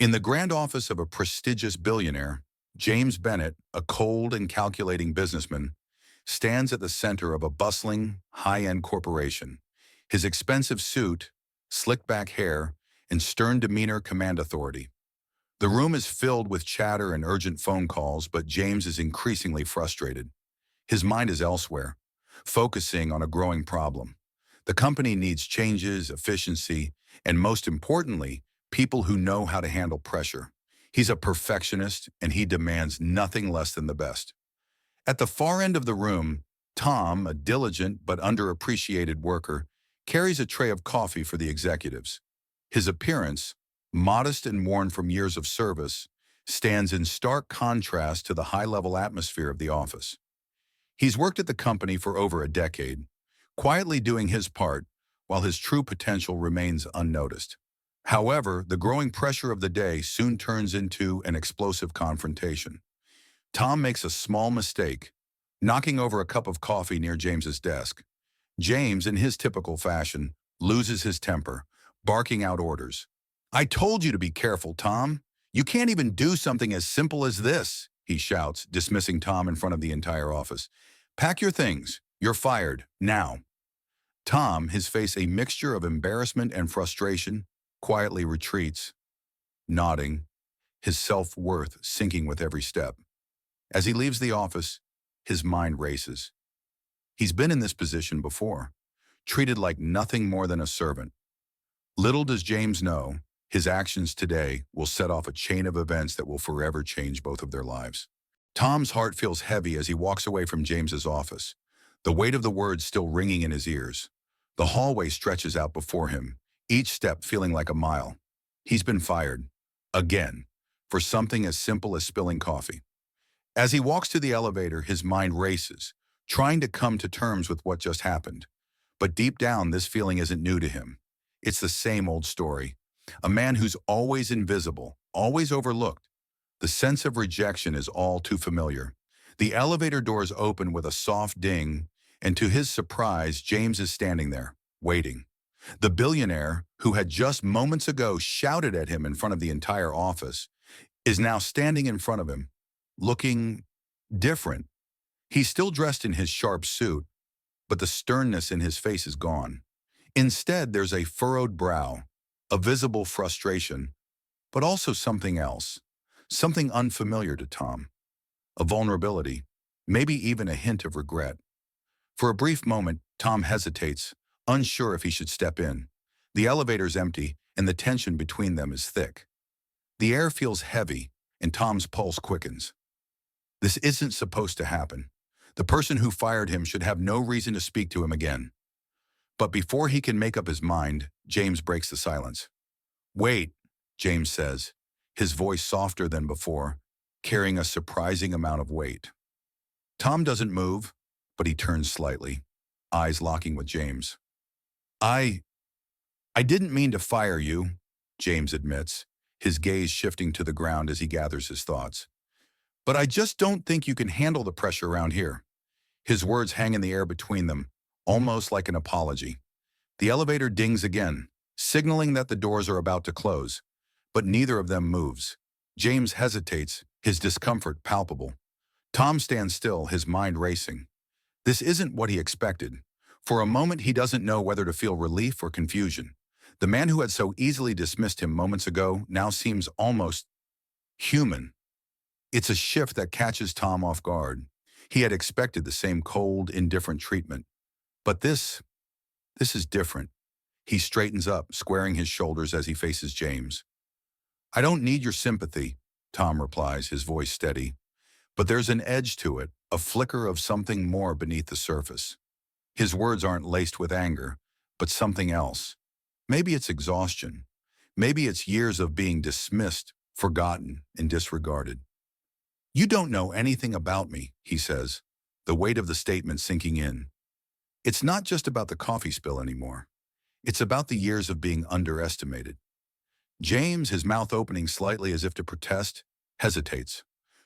In the grand office of a prestigious billionaire, James Bennett, a cold and calculating businessman, stands at the center of a bustling, high-end corporation. His expensive suit, slick-back hair, and stern demeanor command authority. The room is filled with chatter and urgent phone calls, but James is increasingly frustrated. His mind is elsewhere, focusing on a growing problem. The company needs changes, efficiency, and most importantly, people who know how to handle pressure. He's a perfectionist, and he demands nothing less than the best. At the far end of the room, Tom, a diligent but underappreciated worker, carries a tray of coffee for the executives. His appearance, modest and worn from years of service, stands in stark contrast to the high-level atmosphere of the office. He's worked at the company for over a decade, quietly doing his part while his true potential remains unnoticed. However, the growing pressure of the day soon turns into an explosive confrontation. Tom makes a small mistake, knocking over a cup of coffee near James's desk. James, in his typical fashion, loses his temper, barking out orders. "I told you to be careful, Tom. You can't even do something as simple as this," he shouts, dismissing Tom in front of the entire office. "Pack your things. You're fired, now." Tom, his face a mixture of embarrassment and frustration, quietly retreats, nodding, his self-worth sinking with every step. As he leaves the office, his mind races. He's been in this position before, treated like nothing more than a servant. Little does James know, his actions today will set off a chain of events that will forever change both of their lives. Tom's heart feels heavy as he walks away from James's office, the weight of the words still ringing in his ears. The hallway stretches out before him, each step feeling like a mile. He's been fired, again, for something as simple as spilling coffee. As he walks to the elevator, his mind races, trying to come to terms with what just happened. But deep down, this feeling isn't new to him. It's the same old story. A man who's always invisible, always overlooked. The sense of rejection is all too familiar. The elevator doors open with a soft ding, and to his surprise, James is standing there, waiting. The billionaire, who had just moments ago shouted at him in front of the entire office, is now standing in front of him, looking different. He's still dressed in his sharp suit, but the sternness in his face is gone. Instead, there's a furrowed brow, a visible frustration, but also something else, something unfamiliar to Tom. A vulnerability, maybe even a hint of regret. For a brief moment, Tom hesitates, unsure if he should step in. The elevator's empty, and the tension between them is thick. The air feels heavy, and Tom's pulse quickens. This isn't supposed to happen. The person who fired him should have no reason to speak to him again. But before he can make up his mind, James breaks the silence. "Wait," James says, his voice softer than before, carrying a surprising amount of weight. Tom doesn't move, but he turns slightly, eyes locking with James. I didn't mean to fire you," James admits, his gaze shifting to the ground as he gathers his thoughts. "But I just don't think you can handle the pressure around here." His words hang in the air between them, almost like an apology. The elevator dings again, signaling that the doors are about to close, but neither of them moves. James hesitates, his discomfort palpable. Tom stands still, his mind racing. This isn't what he expected. For a moment, he doesn't know whether to feel relief or confusion. The man who had so easily dismissed him moments ago now seems almost human. It's a shift that catches Tom off guard. He had expected the same cold, indifferent treatment. But this is different. He straightens up, squaring his shoulders as he faces James. "I don't need your sympathy," Tom replies, his voice steady. But there's an edge to it, a flicker of something more beneath the surface. His words aren't laced with anger, but something else. Maybe it's exhaustion. Maybe it's years of being dismissed, forgotten, and disregarded. "You don't know anything about me," he says, the weight of the statement sinking in. It's not just about the coffee spill anymore. It's about the years of being underestimated. James, his mouth opening slightly as if to protest, hesitates.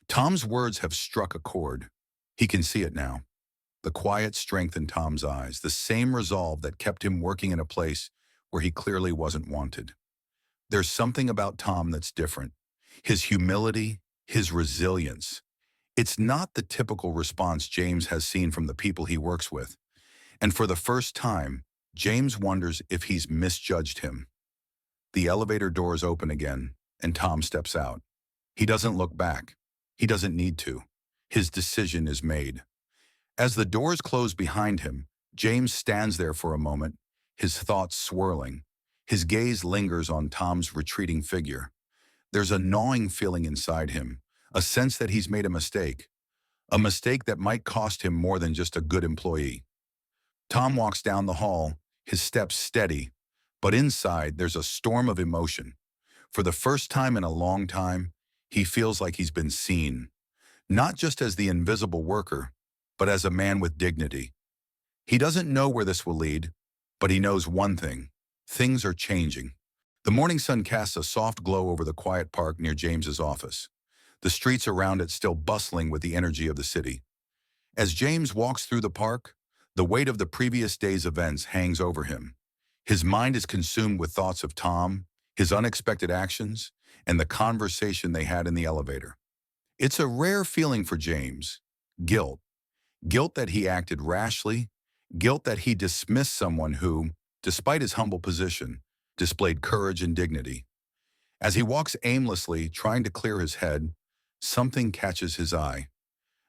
Tom's words have struck a chord. He can see it now. The quiet strength in Tom's eyes, the same resolve that kept him working in a place where he clearly wasn't wanted. There's something about Tom that's different. His humility, his resilience. It's not the typical response James has seen from the people he works with. And for the first time, James wonders if he's misjudged him. The elevator doors open again, and Tom steps out. He doesn't look back. He doesn't need to. His decision is made. As the doors close behind him, James stands there for a moment, his thoughts swirling. His gaze lingers on Tom's retreating figure. There's a gnawing feeling inside him, a sense that he's made a mistake that might cost him more than just a good employee. Tom walks down the hall, his steps steady, but inside there's a storm of emotion. For the first time in a long time, he feels like he's been seen, not just as the invisible worker, but as a man with dignity. He doesn't know where this will lead, but he knows one thing: things are changing. The morning sun casts a soft glow over the quiet park near James's office, the streets around it still bustling with the energy of the city. As James walks through the park, the weight of the previous day's events hangs over him. His mind is consumed with thoughts of Tom, his unexpected actions, and the conversation they had in the elevator. It's a rare feeling for James: guilt. Guilt that he acted rashly, guilt that he dismissed someone who, despite his humble position, displayed courage and dignity. As he walks aimlessly, trying to clear his head, something catches his eye.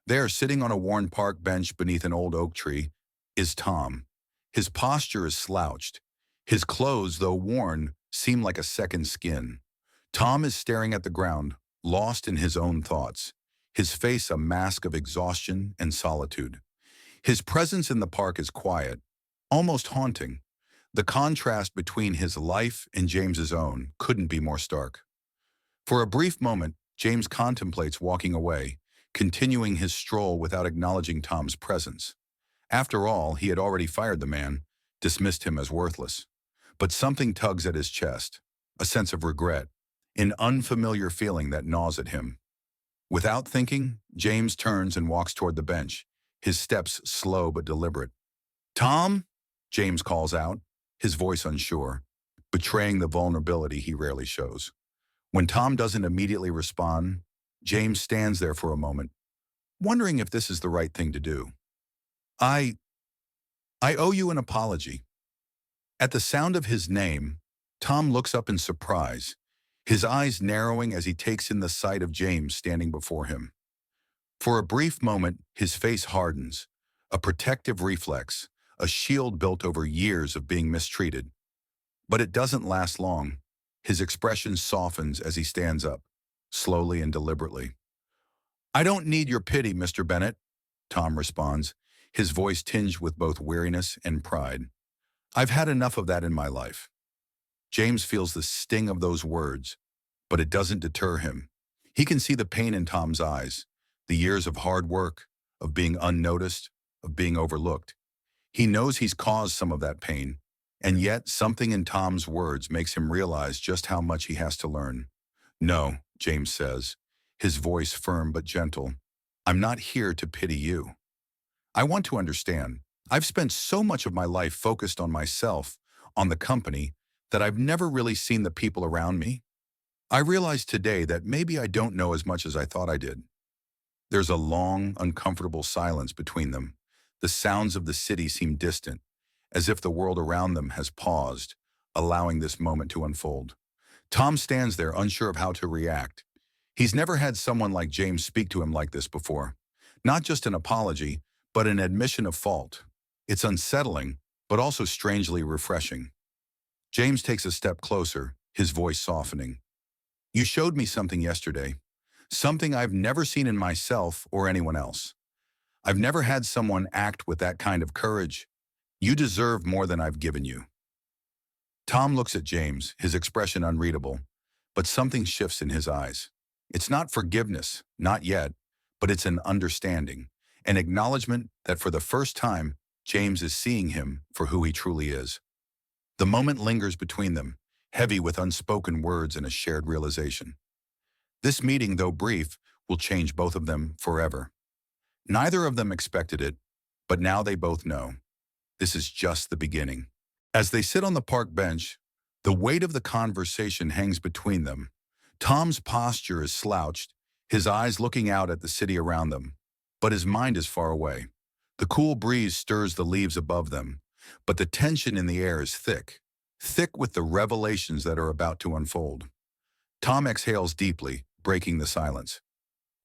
There, sitting on a worn park bench beneath an old oak tree, is Tom. His posture is slouched. His clothes, though worn, seem like a second skin. Tom is staring at the ground, lost in his own thoughts, his face a mask of exhaustion and solitude. His presence in the park is quiet, almost haunting. The contrast between his life and James's own couldn't be more stark. For a brief moment, James contemplates walking away, continuing his stroll without acknowledging Tom's presence. After all, he had already fired the man, dismissed him as worthless. But something tugs at his chest, a sense of regret, an unfamiliar feeling that gnaws at him. Without thinking, James turns and walks toward the bench, his steps slow but deliberate. "Tom?" James calls out, his voice unsure, betraying the vulnerability he rarely shows. When Tom doesn't immediately respond, James stands there for a moment, wondering if this is the right thing to do. I owe you an apology." At the sound of his name, Tom looks up in surprise, his eyes narrowing as he takes in the sight of James standing before him. For a brief moment, his face hardens, a protective reflex, a shield built over years of being mistreated. But it doesn't last long. His expression softens as he stands up, slowly and deliberately. "I don't need your pity, Mr. Bennett," Tom responds, his voice tinged with both weariness and pride. "I've had enough of that in my life." James feels the sting of those words, but it doesn't deter him. He can see the pain in Tom's eyes, the years of hard work, of being unnoticed, of being overlooked. He knows he's caused some of that pain, and yet something in Tom's words makes him realize just how much he has to learn. "No," James says, his voice firm but gentle. "I'm not here to pity you. I want to understand. I've spent so much of my life focused on myself, on the company, that I've never really seen the people around me. I realize today that maybe I don't know as much as I thought I did." There's a long, uncomfortable silence between them. The sounds of the city seem distant, as if the world around them has paused, allowing this moment to unfold. Tom stands there, unsure of how to react. He's never had someone like James speak to him like this before. Not just an apology, but an admission of fault. It's unsettling, but also strangely refreshing. James takes a step closer, his voice softening. "You showed me something yesterday, something I've never seen in myself or anyone else. I've never had someone act with that kind of courage. You deserve more than I've given you." Tom looks at James, his expression unreadable, but something shifts in his eyes. It's not forgiveness, not yet, but it's an understanding, an acknowledgement that for the first time, James is seeing him for who he truly is. The moment lingers between them, heavy with unspoken words and a shared realization. This meeting, though brief, will change both of them forever. Neither of them expected it, but now they both know. This is just the beginning. As they sit on the park bench, The weight of the conversation hangs between them. Tom's posture is slouched, his eyes looking out at the city around them, but his mind is far away. The cool breeze stirs the leaves above them, but the tension in the air is thick, thick with the revelations that are about to unfold. Tom exhales deeply, breaking the silence.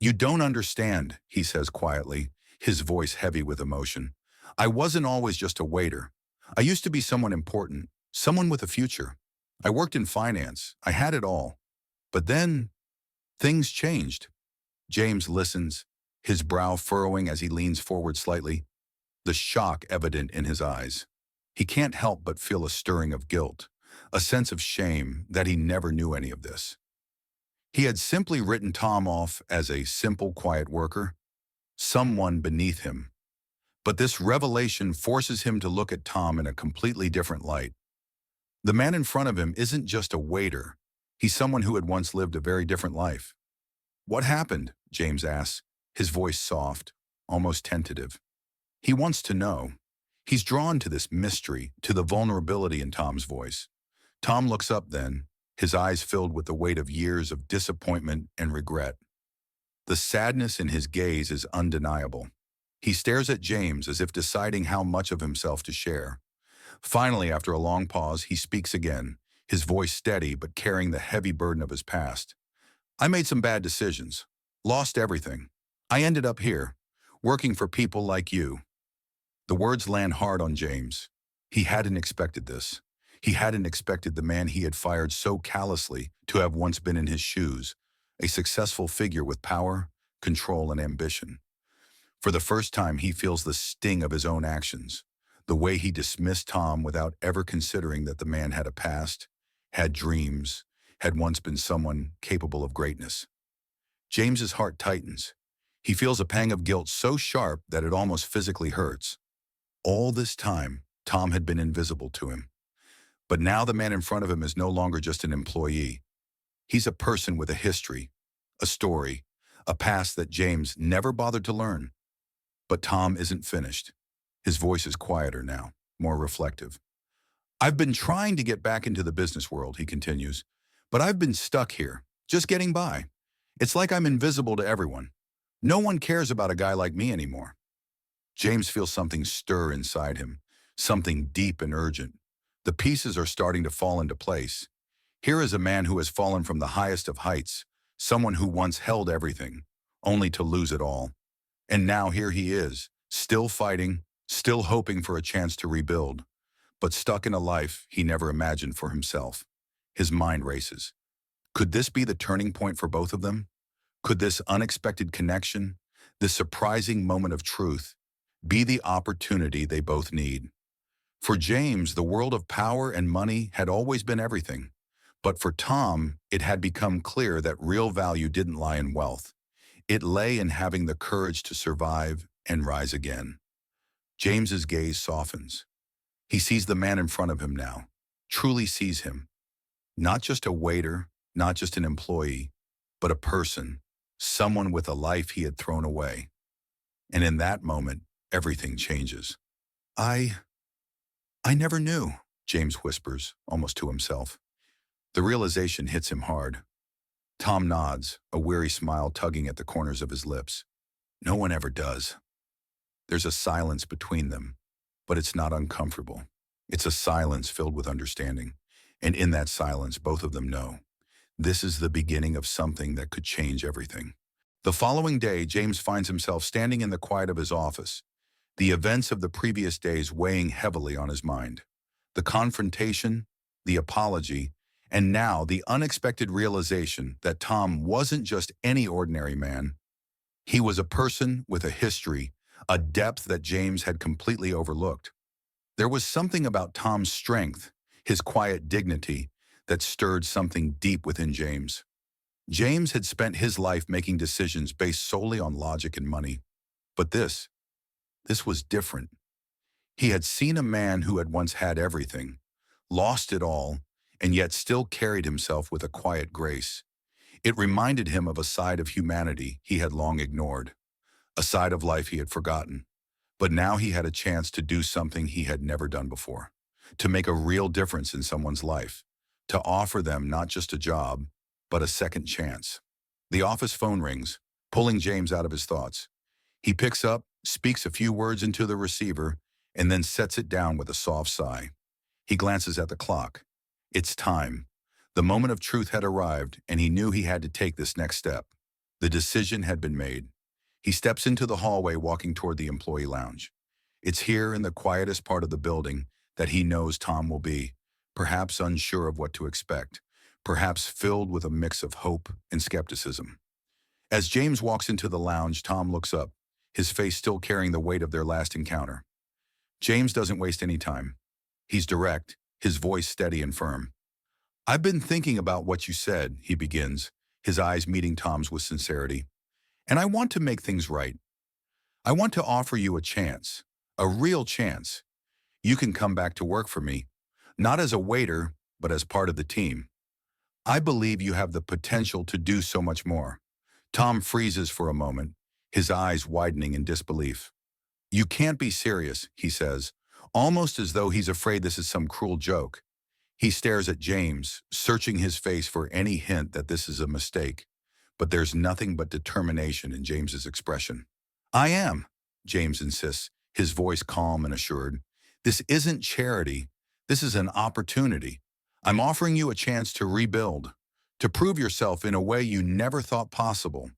"You don't understand," he says quietly, his voice heavy with emotion. "I wasn't always just a waiter. I used to be someone important, someone with a future. I worked in finance. I had it all. But then, things changed." James listens, his brow furrowing as he leans forward slightly, the shock evident in his eyes. He can't help but feel a stirring of guilt, a sense of shame that he never knew any of this. He had simply written Tom off as a simple, quiet worker, someone beneath him. But this revelation forces him to look at Tom in a completely different light. The man in front of him isn't just a waiter. He's someone who had once lived a very different life. "What happened?" James asks, his voice soft, almost tentative. He wants to know. He's drawn to this mystery, to the vulnerability in Tom's voice. Tom looks up then, his eyes filled with the weight of years of disappointment and regret. The sadness in his gaze is undeniable. He stares at James as if deciding how much of himself to share. Finally, after a long pause, he speaks again, his voice steady but carrying the heavy burden of his past. "I made some bad decisions, lost everything. I ended up here, working for people like you." The words land hard on James. He hadn't expected this. He hadn't expected the man he had fired so callously to have once been in his shoes, a successful figure with power, control, and ambition. For the first time, he feels the sting of his own actions, the way he dismissed Tom without ever considering that the man had a past, had dreams, had once been someone capable of greatness. James's heart tightens. He feels a pang of guilt so sharp that it almost physically hurts. All this time, Tom had been invisible to him. But now the man in front of him is no longer just an employee. He's a person with a history, a story, a past that James never bothered to learn. But Tom isn't finished. His voice is quieter now, more reflective. "I've been trying to get back into the business world," he continues, "but I've been stuck here, just getting by. It's like I'm invisible to everyone. No one cares about a guy like me anymore." James feels something stir inside him, something deep and urgent. The pieces are starting to fall into place. Here is a man who has fallen from the highest of heights, someone who once held everything, only to lose it all. And now here he is, still fighting, still hoping for a chance to rebuild, but stuck in a life he never imagined for himself. His mind races. Could this be the turning point for both of them? Could this unexpected connection, this surprising moment of truth, be the opportunity they both need? For James, the world of power and money had always been everything. But for Tom, it had become clear that real value didn't lie in wealth. It lay in having the courage to survive and rise again. James's gaze softens. He sees the man in front of him now, truly sees him. Not just a waiter, not just an employee, but a person, someone with a life he had thrown away. And in that moment, everything changes. I never knew," James whispers, almost to himself. The realization hits him hard. Tom nods, a weary smile tugging at the corners of his lips. "No one ever does." There's a silence between them, but it's not uncomfortable. It's a silence filled with understanding. And in that silence, both of them know. This is the beginning of something that could change everything. The following day, James finds himself standing in the quiet of his office, the events of the previous days weighing heavily on his mind. The confrontation, the apology, and now the unexpected realization that Tom wasn't just any ordinary man. He was a person with a history, a depth that James had completely overlooked. There was something about Tom's strength, his quiet dignity, that stirred something deep within James. James had spent his life making decisions based solely on logic and money. But this was different. He had seen a man who had once had everything, lost it all, and yet still carried himself with a quiet grace. It reminded him of a side of humanity he had long ignored, a side of life he had forgotten. But now he had a chance to do something he had never done before, to make a real difference in someone's life, to offer them not just a job, but a second chance. The office phone rings, pulling James out of his thoughts. He picks up, speaks a few words into the receiver, and then sets it down with a soft sigh. He glances at the clock. It's time. The moment of truth had arrived, and he knew he had to take this next step. The decision had been made. He steps into the hallway, walking toward the employee lounge. It's here in the quietest part of the building that he knows Tom will be, perhaps unsure of what to expect, perhaps filled with a mix of hope and skepticism. As James walks into the lounge, Tom looks up, his face still carrying the weight of their last encounter. James doesn't waste any time. He's direct, his voice steady and firm. "I've been thinking about what you said," he begins, his eyes meeting Tom's with sincerity. "And I want to make things right. I want to offer you a chance, a real chance. You can come back to work for me, not as a waiter, but as part of the team. I believe you have the potential to do so much more." Tom freezes for a moment, his eyes widening in disbelief. "You can't be serious," he says, almost as though he's afraid this is some cruel joke. He stares at James, searching his face for any hint that this is a mistake. But there's nothing but determination in James's expression. "I am," James insists, his voice calm and assured. "This isn't charity. This is an opportunity. I'm offering you a chance to rebuild, to prove yourself in a way you never thought possible."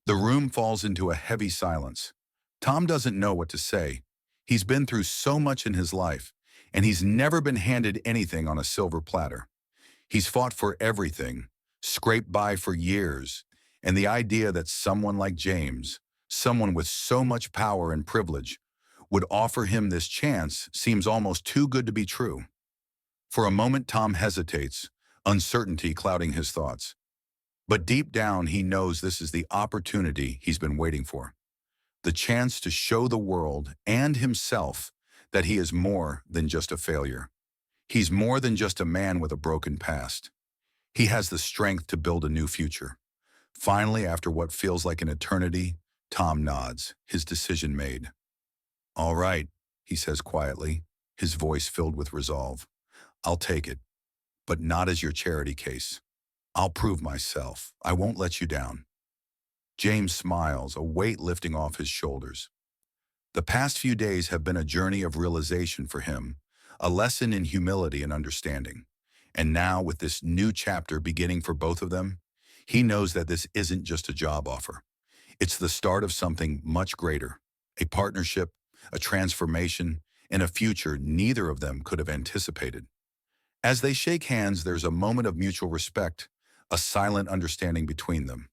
The room falls into a heavy silence. Tom doesn't know what to say. He's been through so much in his life, and he's never been handed anything on a silver platter. He's fought for everything, scraped by for years, and the idea that someone like James, someone with so much power and privilege, would offer him this chance seems almost too good to be true. For a moment, Tom hesitates, uncertainty clouding his thoughts. But deep down, he knows this is the opportunity he's been waiting for. The chance to show the world and himself that he is more than just a failure. He's more than just a man with a broken past. He has the strength to build a new future. Finally, after what feels like an eternity, Tom nods, his decision made. "All right," he says quietly, his voice filled with resolve. "I'll take it, but not as your charity case. I'll prove myself. I won't let you down." James smiles, a weight lifting off his shoulders. The past few days have been a journey of realization for him, a lesson in humility and understanding. And now, with this new chapter beginning for both of them, he knows that this isn't just a job offer. It's the start of something much greater, a partnership, a transformation, and a future neither of them could have anticipated. As they shake hands, there's a moment of mutual respect, a silent understanding between them.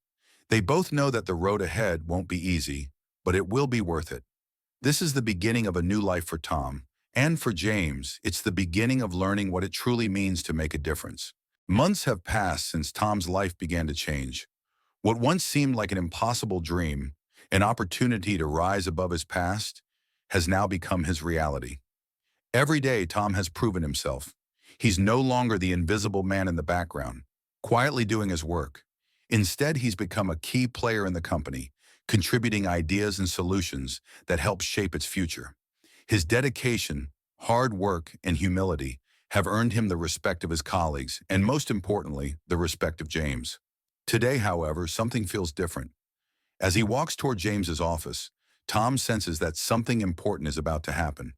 They both know that the road ahead won't be easy, but it will be worth it. This is the beginning of a new life for Tom, and for James, it's the beginning of learning what it truly means to make a difference. Months have passed since Tom's life began to change. What once seemed like an impossible dream, an opportunity to rise above his past, has now become his reality. Every day, Tom has proven himself. He's no longer the invisible man in the background, quietly doing his work. Instead, he's become a key player in the company, contributing ideas and solutions that help shape its future. His dedication, hard work, and humility have earned him the respect of his colleagues, and most importantly, the respect of James. Today, however, something feels different. As he walks toward James's office, Tom senses that something important is about to happen.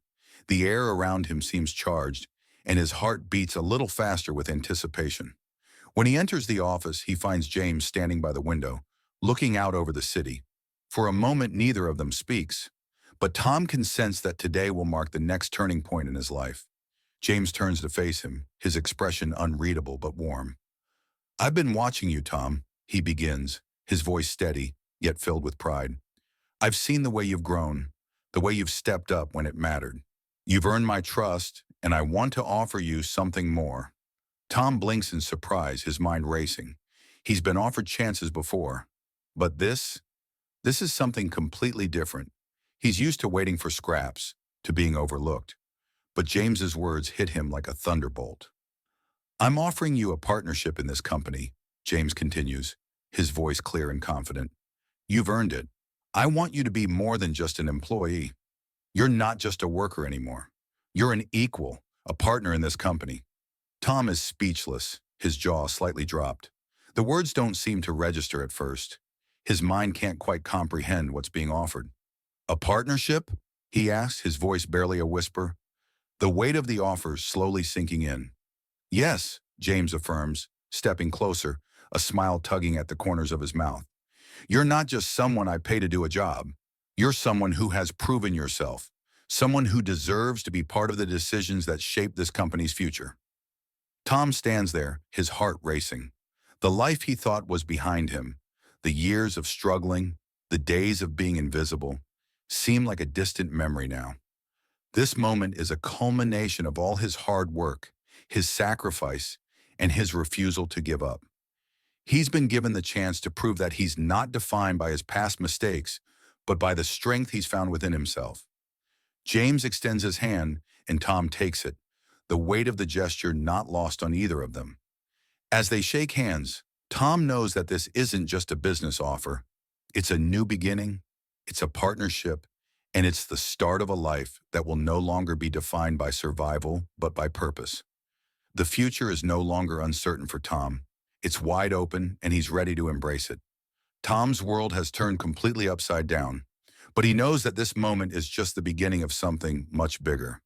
The air around him seems charged, and his heart beats a little faster with anticipation. When he enters the office, he finds James standing by the window, looking out over the city. For a moment, neither of them speaks, but Tom can sense that today will mark the next turning point in his life. James turns to face him, his expression unreadable but warm. "I've been watching you, Tom," he begins, his voice steady, yet filled with pride. "I've seen the way you've grown, the way you've stepped up when it mattered. You've earned my trust, and I want to offer you something more." Tom blinks in surprise, his mind racing. He's been offered chances before, but this is something completely different. He's used to waiting for scraps, to being overlooked. But James's words hit him like a thunderbolt. "I'm offering you a partnership in this company," James continues, his voice clear and confident. "You've earned it. I want you to be more than just an employee. You're not just a worker anymore. You're an equal, a partner in this company." Tom is speechless, his jaw slightly dropped. The words don't seem to register at first. His mind can't quite comprehend what's being offered. A partnership? He asks, his voice barely a whisper. The weight of the offer slowly sinking in. Yes, James affirms, stepping closer, a smile tugging at the corners of his mouth. You're not just someone I pay to do a job. You're someone who has proven yourself, someone who deserves to be part of the decisions that shape this company's future. Tom stands there, his heart racing. The life he thought was behind him, the years of struggling, the days of being invisible, seem like a distant memory now. This moment is a culmination of all his hard work, his sacrifice, and his refusal to give up. He's been given the chance to prove that he's not defined by his past mistakes, but by the strength he's found within himself. James extends his hand, and Tom takes it, the weight of the gesture not lost on either of them. As they shake hands, Tom knows that this isn't just a business offer. It's a new beginning, it's a partnership, and it's the start of a life that will no longer be defined by survival, but by purpose. The future is no longer uncertain for Tom. It's wide open, and he's ready to embrace it. Tom's world has turned completely upside down, but he knows that this moment is just the beginning of something much bigger.